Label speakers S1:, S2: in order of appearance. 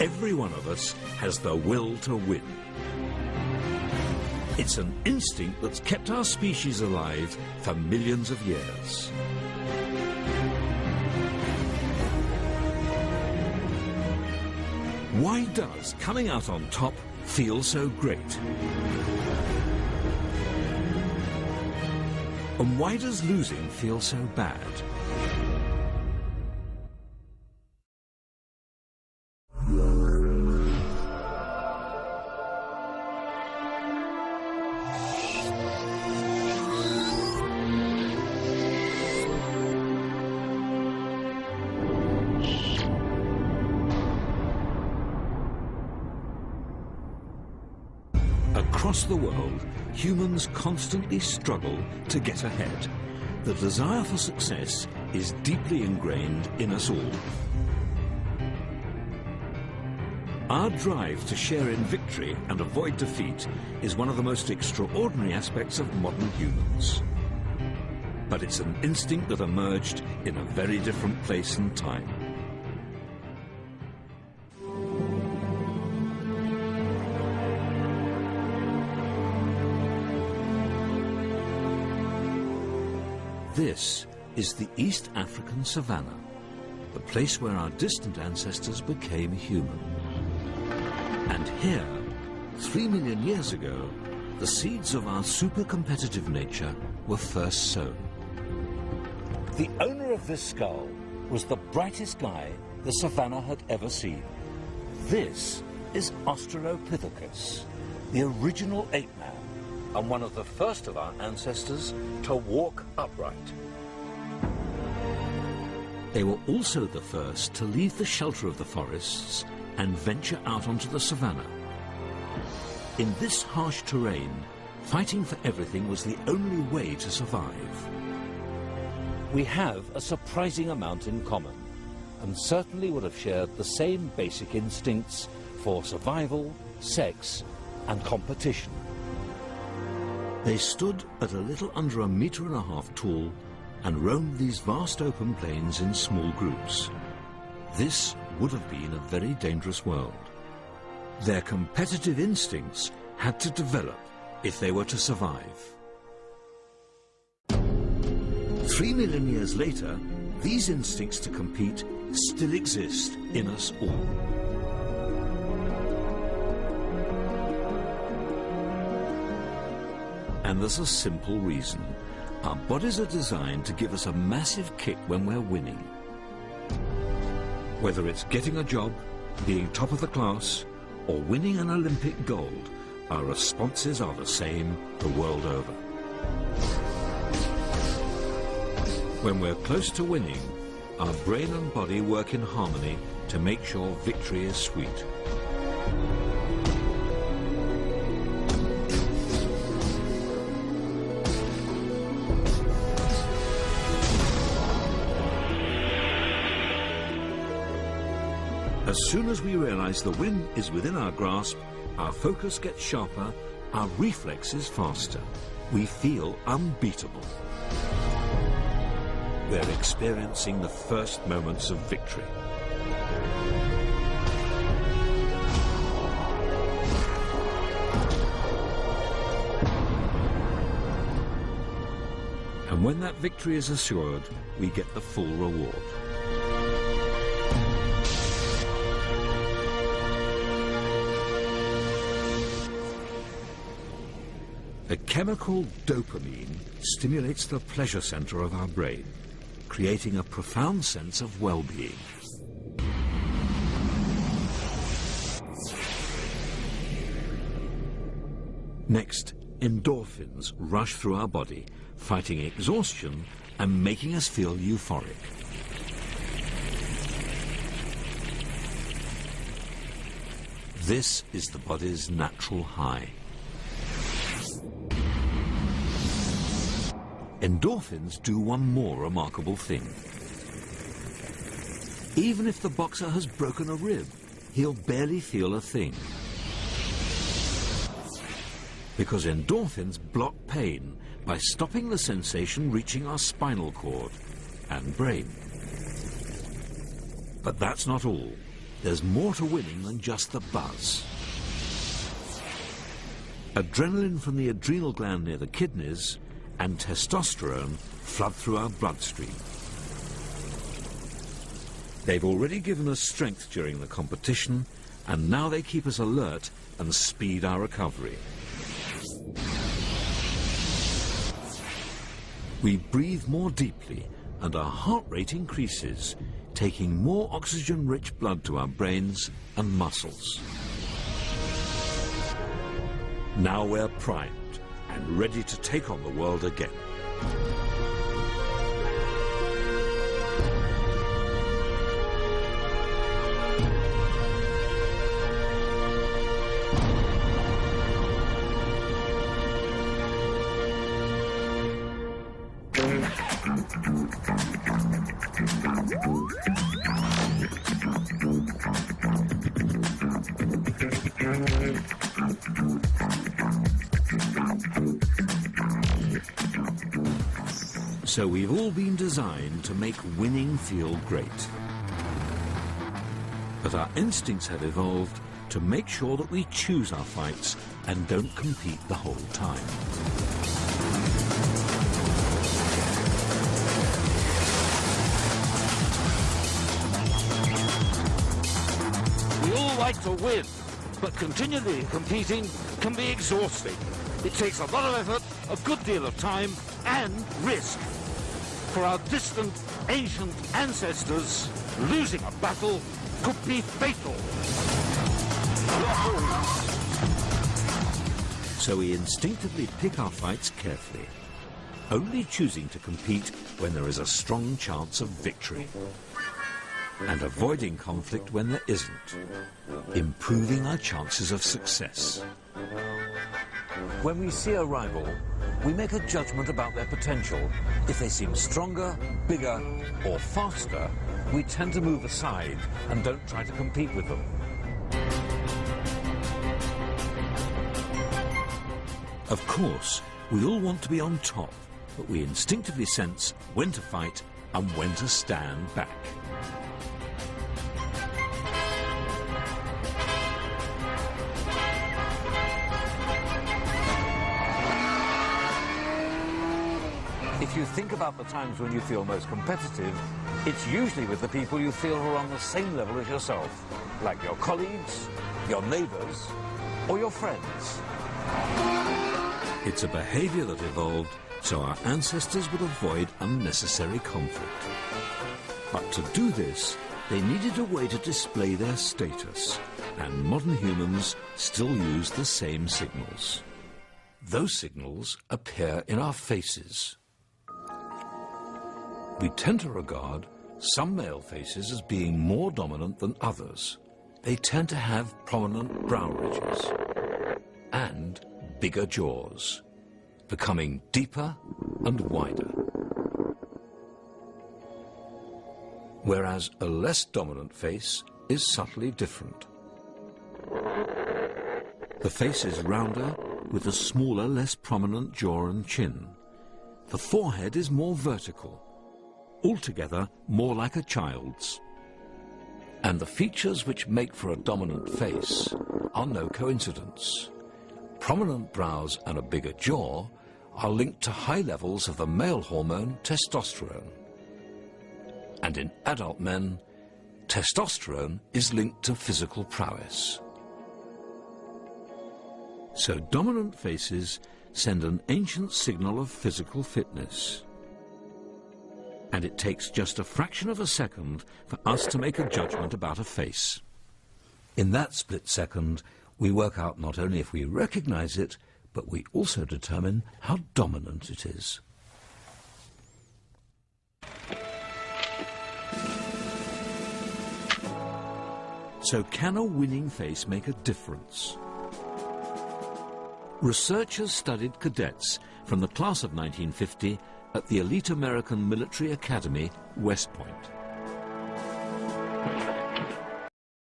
S1: every one of us has the will to win. It's an instinct that's kept our species alive for millions of years. Why does coming out on top feel so great? And why does losing feel so bad? Across the world, humans constantly struggle to get ahead. The desire for success is deeply ingrained in us all. Our drive to share in victory and avoid defeat is one of the most extraordinary aspects of modern humans. But it's an instinct that emerged in a very different place and time. This is the East African savannah, the place where our distant ancestors became human. And here, 3 million years ago, the seeds of our super-competitive nature were first sown. The owner of this skull was the brightest guy the savannah had ever seen. This is Australopithecus, the original ape man, and one of the first of our ancestors to walk upright. They were also the first to leave the shelter of the forests and venture out onto the savannah. In this harsh terrain, fighting for everything was the only way to survive. We have a surprising amount in common, and certainly would have shared the same basic instincts for survival, sex, and competition. They stood at a little under 1.5 meters tall and roamed these vast open plains in small groups. This would have been a very dangerous world. Their competitive instincts had to develop if they were to survive. 3 million years later, these instincts to compete still exist in us all. And there's a simple reason. Our bodies are designed to give us a massive kick when we're winning. Whether it's getting a job, being top of the class, or winning an Olympic gold, our responses are the same the world over. When we're close to winning, our brain and body work in harmony to make sure victory is sweet. As soon as we realize the win is within our grasp, our focus gets sharper, our reflexes faster. We feel unbeatable. We're experiencing the first moments of victory. And when that victory is assured, we get the full reward. The chemical dopamine stimulates the pleasure center of our brain, creating a profound sense of well-being. Next, endorphins rush through our body, fighting exhaustion and making us feel euphoric. This is the body's natural high. Endorphins do one more remarkable thing. Even if the boxer has broken a rib, he'll barely feel a thing. Because endorphins block pain by stopping the sensation reaching our spinal cord and brain. But that's not all. there's more to winning than just the buzz. Adrenaline from the adrenal gland near the kidneys and testosterone flood through our bloodstream. They've already given us strength during the competition, and now they keep us alert and speed our recovery. We breathe more deeply and our heart rate increases, taking more oxygen-rich blood to our brains and muscles. Now we're primed and ready to take on the world again. So we've all been designed to make winning feel great. But our instincts have evolved to make sure that we choose our fights and don't compete the whole time.
S2: We all like to win, but continually competing can be exhausting. It takes a lot of effort, a good deal of time, and risk. For our distant, ancient ancestors, losing a battle could be fatal.
S1: So we instinctively pick our fights carefully, only choosing to compete when there is a strong chance of victory, and avoiding conflict when there isn't, improving our chances of success. When we see a rival, we make a judgment about their potential. If they seem stronger, bigger, or faster, we tend to move aside and don't try to compete with them. Of course, we all want to be on top, but we instinctively sense when to fight and when to stand back. If you think about the times when you feel most competitive, it's usually with the people you feel who are on the same level as yourself, like your colleagues, your neighbours, or your friends. It's a behaviour that evolved so our ancestors would avoid unnecessary conflict. But to do this, they needed a way to display their status, and modern humans still use the same signals. Those signals appear in our faces. We tend to regard some male faces as being more dominant than others. They tend to have prominent brow ridges and bigger jaws, becoming deeper and wider. Whereas a less dominant face is subtly different. The face is rounder with a smaller, less prominent jaw and chin. The forehead is more vertical, altogether more like a child's. And the features which make for a dominant face are no coincidence. Prominent brows and a bigger jaw are linked to high levels of the male hormone testosterone. And in adult men, testosterone is linked to physical prowess. So dominant faces send an ancient signal of physical fitness. And it takes just a fraction of a second for us to make a judgment about a face. In that split second, we work out not only if we recognize it, but we also determine how dominant it is. So can a winning face make a difference? Researchers studied cadets from the class of 1950 at the elite American Military Academy, West Point.